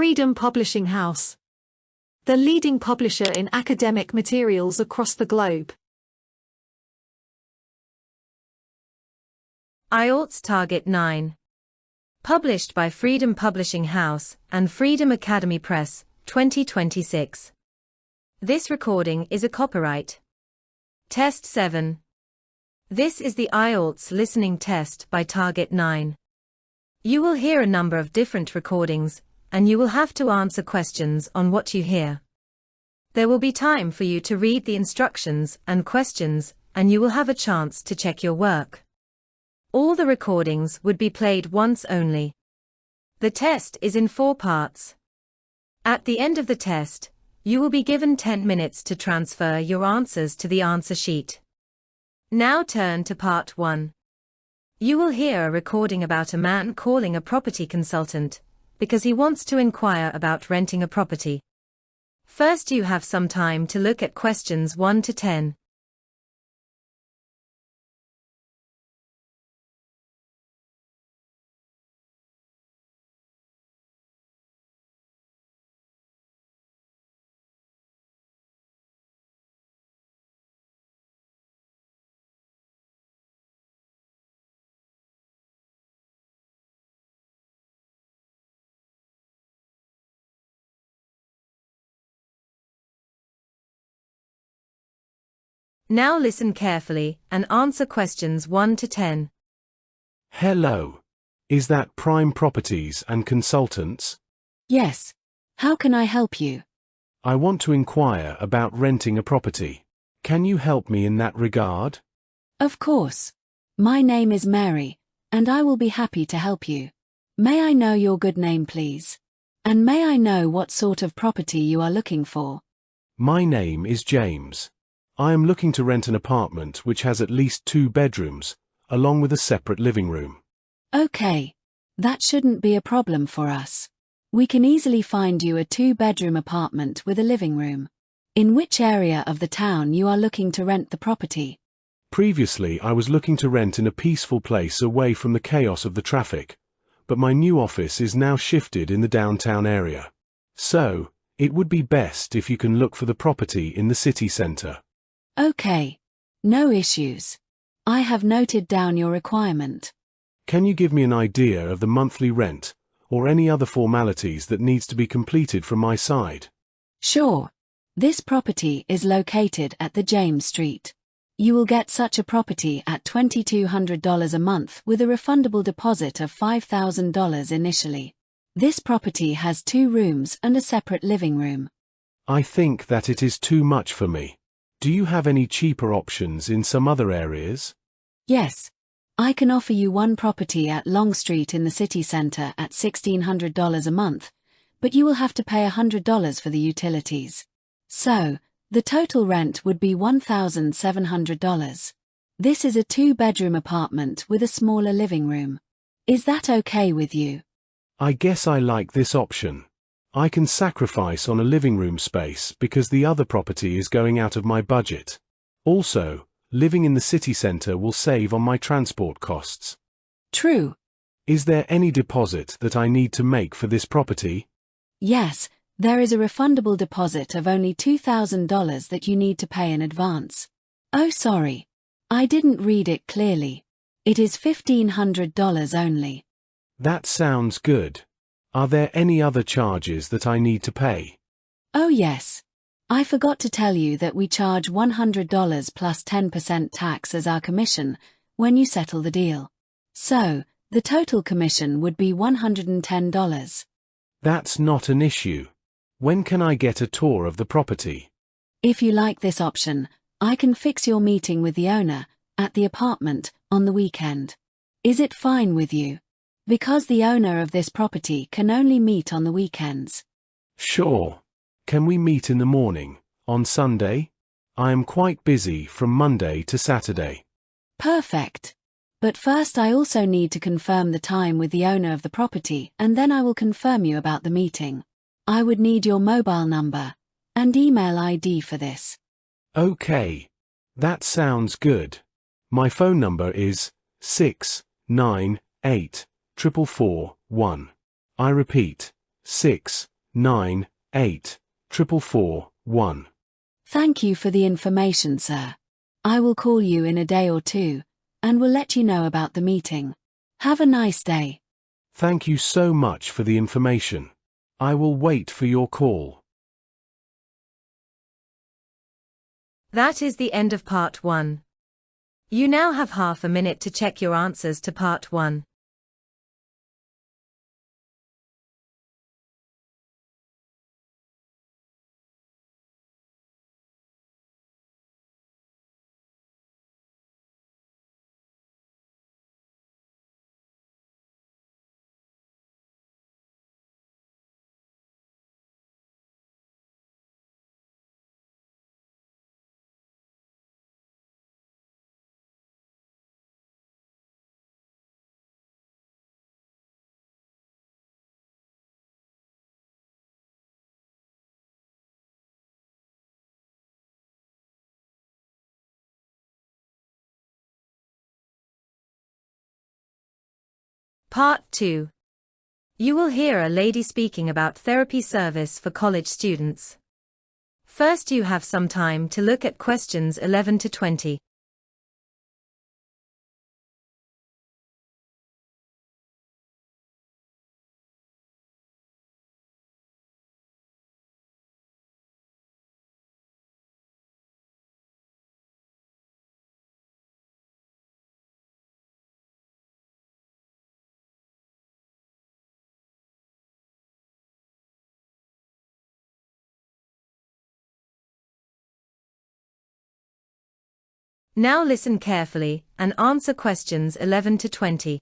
Freedom Publishing House, the leading publisher in academic materials across the globe. IELTS Target 9. Published by Freedom Publishing House and Freedom Academy Press, 2026. This recording is a copyright. Test 7. This is the IELTS listening test by Target 9. You will hear a number of different recordings, and you will have to answer questions on what you hear. There will be time for you to read the instructions and questions, and you will have a chance to check your work. All the recordings would be played once only. The test is in 4 parts. At the end of the test, you will be given 10 minutes to transfer your answers to the answer sheet. Now turn to part 1. You will hear a recording about a man calling a property consultant because he wants to inquire about renting a property. First, you have some time to look at questions 1 to 10. Now listen carefully and answer questions 1 to 10. Hello. Is that Prime Properties and Consultants? Yes. How can I help you? I want to inquire about renting a property. Can you help me in that regard? Of course. My name is Mary, and I will be happy to help you. May I know your good name, please? And may I know what sort of property you are looking for? My name is James. I am looking to rent an apartment which has at least 2 bedrooms, along with a separate living room. Okay. That shouldn't be a problem for us. We can easily find you a 2-bedroom apartment with a living room. In which area of the town you are looking to rent the property? Previously, I was looking to rent in a peaceful place away from the chaos of the traffic, but my new office is now shifted in the downtown area. So, it would be best if you can look for the property in the city centre. Okay. No issues. I have noted down your requirement. Can you give me an idea of the monthly rent, or any other formalities that needs to be completed from my side? Sure. This property is located at the James Street. You will get such a property at $2,200 a month with a refundable deposit of $5,000 initially. This property has 2 rooms and a separate living room. I think that it is too much for me. Do you have any cheaper options in some other areas? Yes. I can offer you one property at Long Street in the city centre at $1,600 a month, but you will have to pay $100 for the utilities. So, the total rent would be $1,700. This is a 2-bedroom apartment with a smaller living room. Is that okay with you? I guess I like this option. I can sacrifice on a living room space because the other property is going out of my budget. Also, living in the city centre will save on my transport costs. True. Is there any deposit that I need to make for this property? Yes, there is a refundable deposit of only $2,000 that you need to pay in advance. Oh, sorry. I didn't read it clearly. It is $1,500 only. That sounds good. Are there any other charges that I need to pay? Oh yes. I forgot to tell you that we charge $100 plus 10% tax as our commission when you settle the deal. So, the total commission would be $110. That's not an issue. When can I get a tour of the property? If you like this option, I can fix your meeting with the owner at the apartment on the weekend. Is it fine with you? Because the owner of this property can only meet on the weekends. Sure. Can we meet in the morning, on Sunday? I am quite busy from Monday to Saturday. Perfect. But first I also need to confirm the time with the owner of the property and then I will confirm you about the meeting. I would need your mobile number and email ID for this. Okay. That sounds good. My phone number is 698 441. I repeat, 6 1. Thank you for the information, sir. I will call you in a day or two, and will let you know about the meeting. Have a nice day. Thank you so much for the information. I will wait for your call. That is the end of part 1. You now have half a minute to check your answers to part 1. Part 2. You will hear a lady speaking about therapy service for college students. First, you have some time to look at questions 11 to 20. Now listen carefully and answer questions 11 to 20.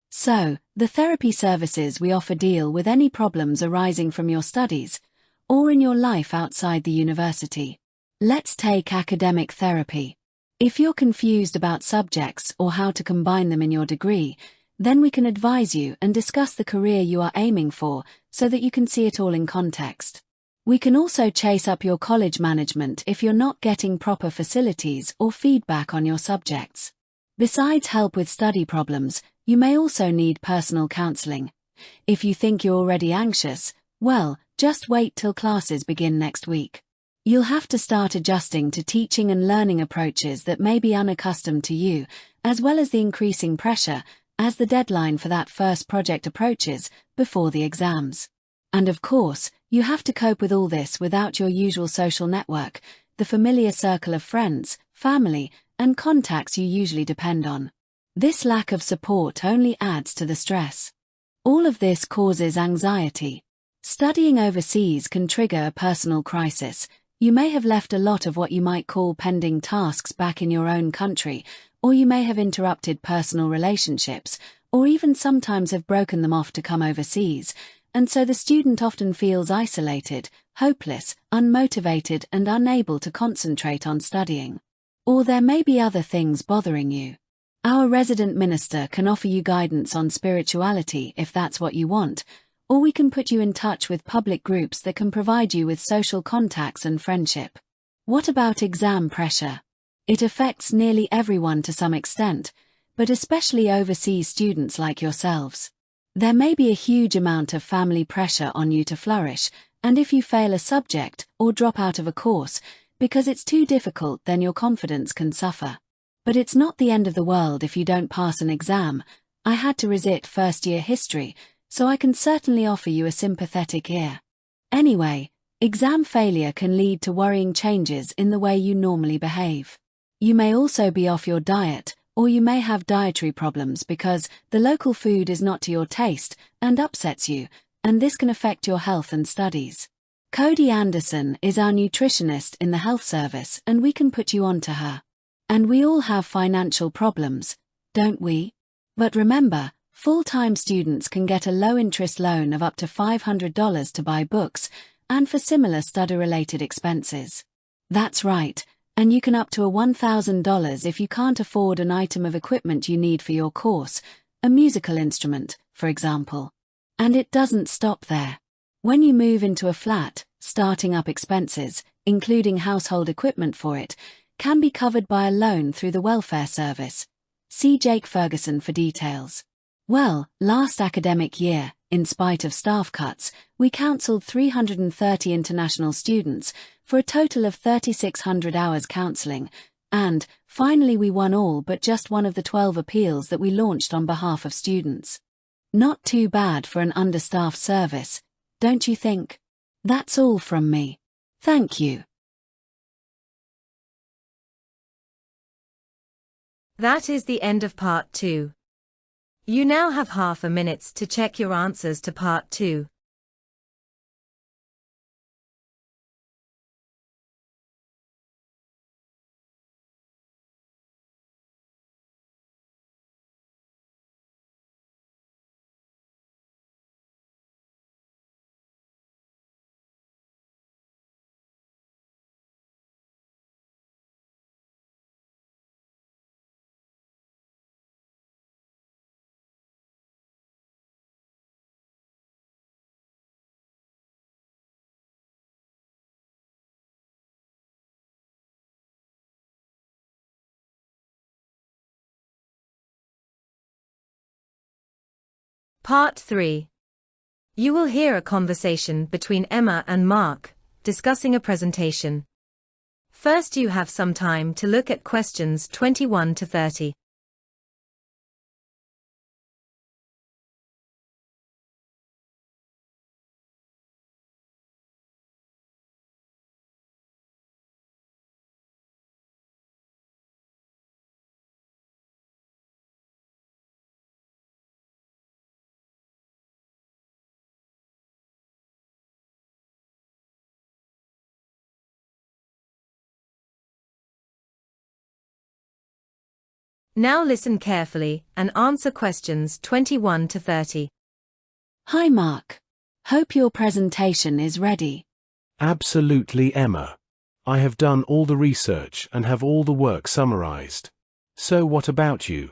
So, the therapy services we offer deal with any problems arising from your studies, or in your life outside the university. Let's take academic therapy. If you're confused about subjects or how to combine them in your degree, then we can advise you and discuss the career you are aiming for so that you can see it all in context. We can also chase up your college management if you're not getting proper facilities or feedback on your subjects. Besides help with study problems, you may also need personal counseling. If you think you're already anxious, well, just wait till classes begin next week. You'll have to start adjusting to teaching and learning approaches that may be unaccustomed to you, as well as the increasing pressure as the deadline for that first project approaches before the exams. And of course, you have to cope with all this without your usual social network, the familiar circle of friends, family, and contacts you usually depend on. This lack of support only adds to the stress. All of this causes anxiety. Studying overseas can trigger a personal crisis. You may have left a lot of what you might call pending tasks back in your own country, or you may have interrupted personal relationships, or even sometimes have broken them off to come overseas. And so the student often feels isolated, hopeless, unmotivated, and unable to concentrate on studying. Or there may be other things bothering you. Our resident minister can offer you guidance on spirituality if that's what you want, or we can put you in touch with public groups that can provide you with social contacts and friendship. What about exam pressure? It affects nearly everyone to some extent, but especially overseas students like yourselves. There may be a huge amount of family pressure on you to flourish, and if you fail a subject or drop out of a course because it's too difficult, then your confidence can suffer. But it's not the end of the world if you don't pass an exam. I had to resit first-year history, so I can certainly offer you a sympathetic ear. Anyway, exam failure can lead to worrying changes in the way you normally behave. You may also be off your diet, or you may have dietary problems because the local food is not to your taste and upsets you, and this can affect your health and studies. Cody Anderson is our nutritionist in the health service, and we can put you on to her. And we all have financial problems, don't we? But remember, full-time students can get a low-interest loan of up to $500 to buy books and for similar study-related expenses. That's right. And you can up to $1,000 if you can't afford an item of equipment you need for your course, a musical instrument, for example. And it doesn't stop there. When you move into a flat, starting up expenses, including household equipment for it, can be covered by a loan through the welfare service. See Jake Ferguson for details. Well, last academic year, in spite of staff cuts, we counseled 330 international students for a total of 3,600 hours counseling, and, finally, we won all but just one of the 12 appeals that we launched on behalf of students. Not too bad for an understaffed service, don't you think? That's all from me. Thank you. That is the end of part 2. You now have half a minute to check your answers to part 2. Part 3. You will hear a conversation between Emma and Mark, discussing a presentation. First, you have some time to look at questions 21 to 30. Now listen carefully and answer questions 21 to 30. Hi Mark. Hope your presentation is ready. Absolutely, Emma. I have done all the research and have all the work summarized. So what about you?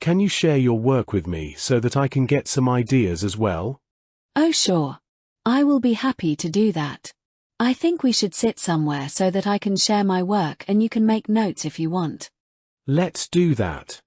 Can you share your work with me so that I can get some ideas as well? Oh sure. I will be happy to do that. I think we should sit somewhere so that I can share my work and you can make notes if you want. Let's do that.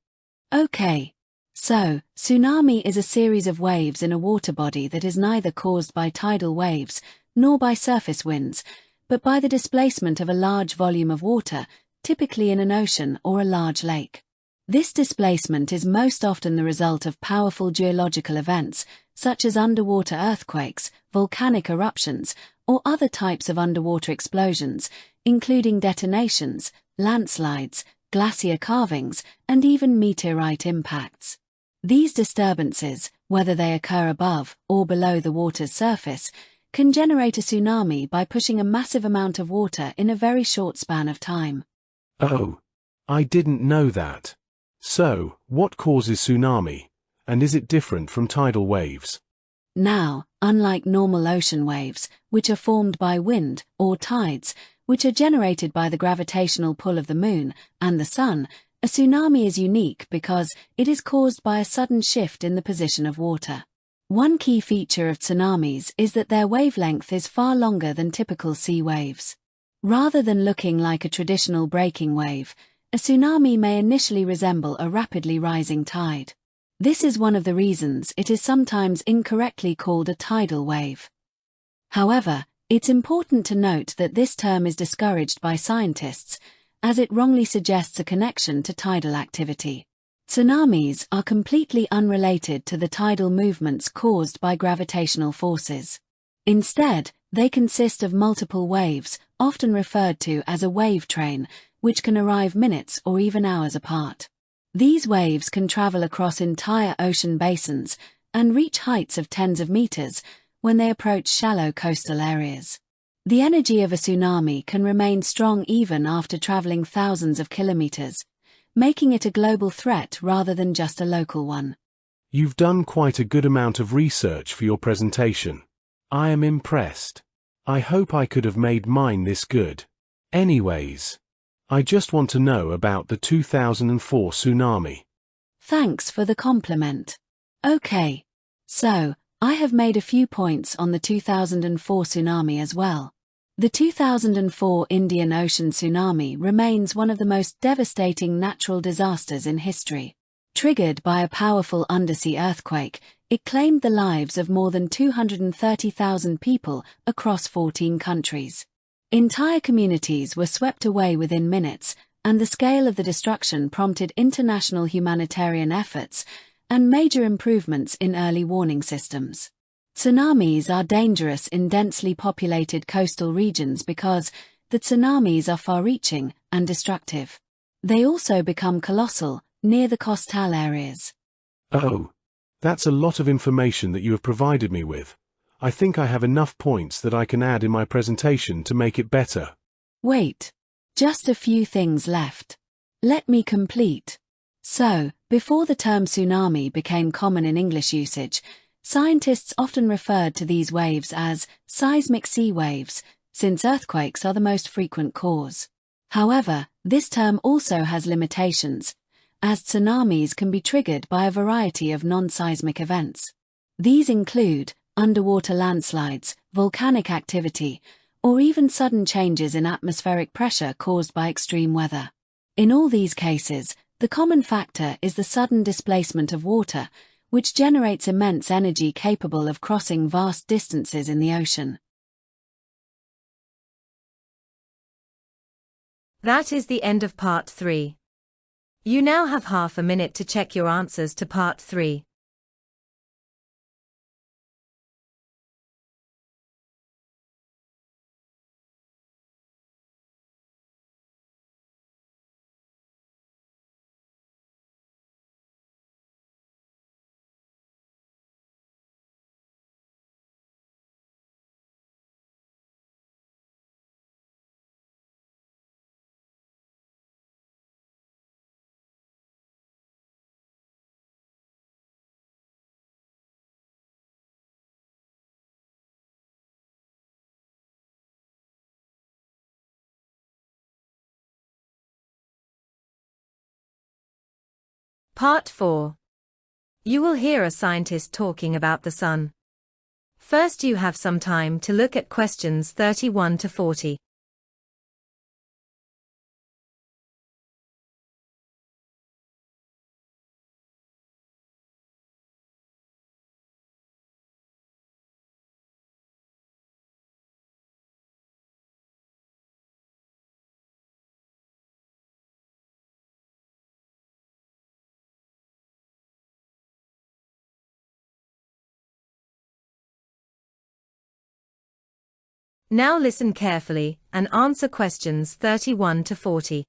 Okay. So, tsunami is a series of waves in a water body that is neither caused by tidal waves nor by surface winds, but by the displacement of a large volume of water, typically in an ocean or a large lake. This displacement is most often the result of powerful geological events, such as underwater earthquakes, volcanic eruptions, or other types of underwater explosions, including detonations, landslides, glacier carvings, and even meteorite impacts. These disturbances, whether they occur above or below the water's surface, can generate a tsunami by pushing a massive amount of water in a very short span of time. Oh, I didn't know that. So, what causes tsunami, and is it different from tidal waves? Now, unlike normal ocean waves, which are formed by wind or tides, which are generated by the gravitational pull of the moon and the sun, a tsunami is unique because it is caused by a sudden shift in the position of water. One key feature of tsunamis is that their wavelength is far longer than typical sea waves. Rather than looking like a traditional breaking wave, a tsunami may initially resemble a rapidly rising tide. This is one of the reasons it is sometimes incorrectly called a tidal wave. However, it's important to note that this term is discouraged by scientists, as it wrongly suggests a connection to tidal activity. Tsunamis are completely unrelated to the tidal movements caused by gravitational forces. Instead, they consist of multiple waves, often referred to as a wave train, which can arrive minutes or even hours apart. These waves can travel across entire ocean basins and reach heights of tens of meters when they approach shallow coastal areas. The energy of a tsunami can remain strong even after traveling thousands of kilometers, making it a global threat rather than just a local one. You've done quite a good amount of research for your presentation. I am impressed. I hope I could have made mine this good. Anyways, I just want to know about the 2004 tsunami. Thanks for the compliment. Okay. So, I have made a few points on the 2004 tsunami as well. The 2004 Indian Ocean tsunami remains one of the most devastating natural disasters in history. Triggered by a powerful undersea earthquake, It claimed the lives of more than 230,000 people across 14 countries. Entire communities were swept away within minutes, and the scale of the destruction prompted international humanitarian efforts and major improvements in early warning systems. Tsunamis are dangerous in densely populated coastal regions because the tsunamis are far-reaching and destructive. They also become colossal near the coastal areas. Oh, that's a lot of information that you have provided me with. I think I have enough points that I can add in my presentation to make it better. Wait. Just a few things left. Let me complete. So, before the term tsunami became common in English usage, scientists often referred to these waves as seismic sea waves, since earthquakes are the most frequent cause. However, this term also has limitations, as tsunamis can be triggered by a variety of non-seismic events. These include underwater landslides, volcanic activity, or even sudden changes in atmospheric pressure caused by extreme weather. In all these cases, the common factor is the sudden displacement of water, which generates immense energy capable of crossing vast distances in the ocean. That is the end of part 3. You now have half a minute to check your answers to part 3. Part 4. You will hear a scientist talking about the sun. First, you have some time to look at questions 31 to 40. Now listen carefully and answer questions 31 to 40.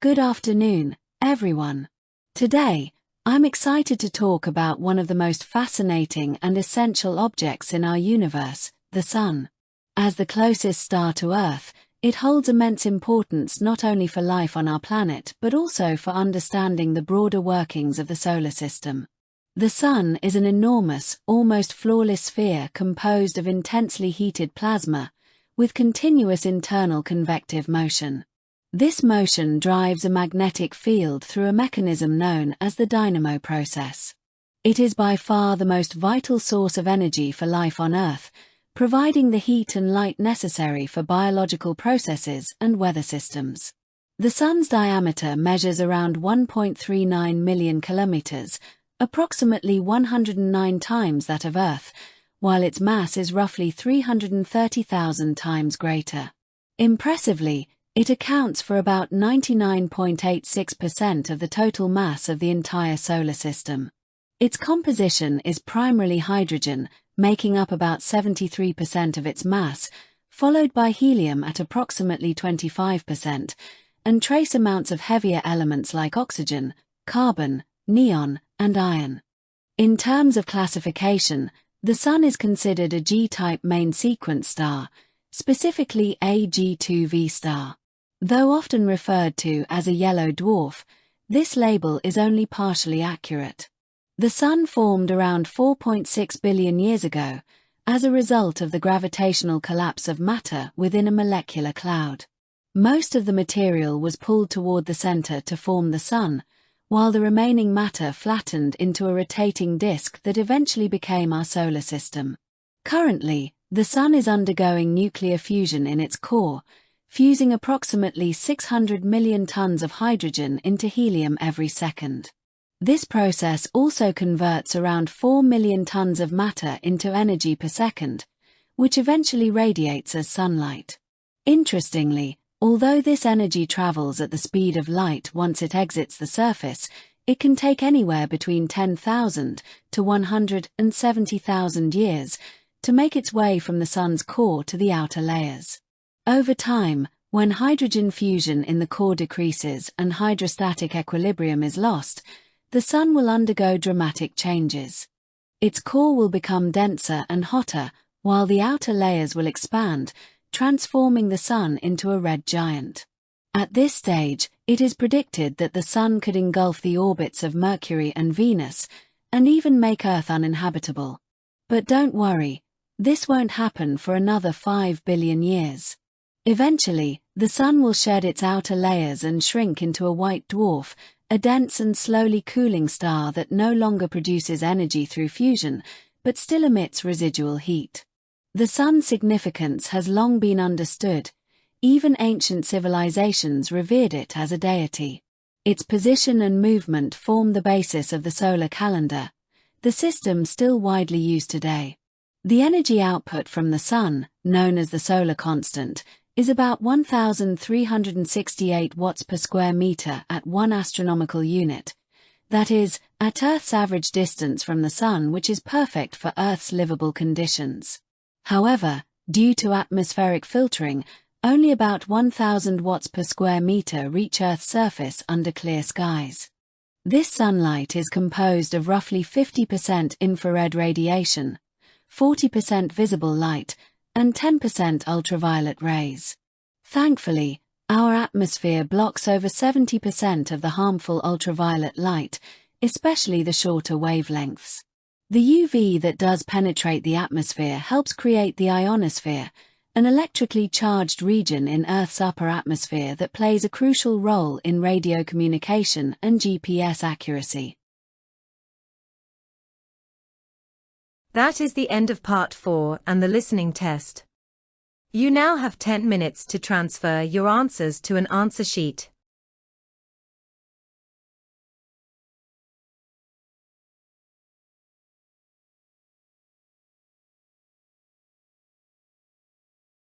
Good afternoon, everyone. Today, I'm excited to talk about one of the most fascinating and essential objects in our universe, the Sun. As the closest star to Earth, it holds immense importance not only for life on our planet but also for understanding the broader workings of the solar system. The Sun is an enormous, almost flawless sphere composed of intensely heated plasma, with continuous internal convective motion. This motion drives a magnetic field through a mechanism known as the dynamo process. It is by far the most vital source of energy for life on Earth, providing the heat and light necessary for biological processes and weather systems. The Sun's diameter measures around 1.39 million kilometers, approximately 109 times that of Earth, while its mass is roughly 330,000 times greater. Impressively, it accounts for about 99.86% of the total mass of the entire solar system. Its composition is primarily hydrogen, making up about 73% of its mass, followed by helium at approximately 25%, and trace amounts of heavier elements like oxygen, carbon, neon, and iron. In terms of classification, the Sun is considered a G-type main sequence star, specifically a G2V star. Though often referred to as a yellow dwarf, this label is only partially accurate. The Sun formed around 4.6 billion years ago, as a result of the gravitational collapse of matter within a molecular cloud. Most of the material was pulled toward the center to form the Sun, while the remaining matter flattened into a rotating disk that eventually became our solar system. Currently, the Sun is undergoing nuclear fusion in its core, fusing approximately 600 million tons of hydrogen into helium every second. This process also converts around 4 million tons of matter into energy per second, which eventually radiates as sunlight. Interestingly, although this energy travels at the speed of light once it exits the surface, it can take anywhere between 10,000 to 170,000 years to make its way from the sun's core to the outer layers. Over time, when hydrogen fusion in the core decreases and hydrostatic equilibrium is lost, the sun will undergo dramatic changes. Its core will become denser and hotter, while the outer layers will expand, transforming the sun into a red giant. At this stage, it is predicted that the sun could engulf the orbits of Mercury and Venus, and even make Earth uninhabitable. But don't worry, this won't happen for another 5 billion years. Eventually, the sun will shed its outer layers and shrink into a white dwarf, a dense and slowly cooling star that no longer produces energy through fusion, but still emits residual heat. The sun's significance has long been understood. Even ancient civilizations revered it as a deity. Its position and movement form the basis of the solar calendar, the system still widely used today. The energy output from the sun, known as the solar constant, is about 1,368 watts per square meter at 1 astronomical unit. That is, at Earth's average distance from the sun, which is perfect for Earth's livable conditions. However, due to atmospheric filtering, only about 1,000 watts per square meter reach Earth's surface under clear skies. This sunlight is composed of roughly 50% infrared radiation, 40% visible light, and 10% ultraviolet rays. Thankfully, our atmosphere blocks over 70% of the harmful ultraviolet light, especially the shorter wavelengths. The UV that does penetrate the atmosphere helps create the ionosphere, an electrically charged region in Earth's upper atmosphere that plays a crucial role in radio communication and GPS accuracy. That is the end of part 4 and the listening test. You now have 10 minutes to transfer your answers to an answer sheet.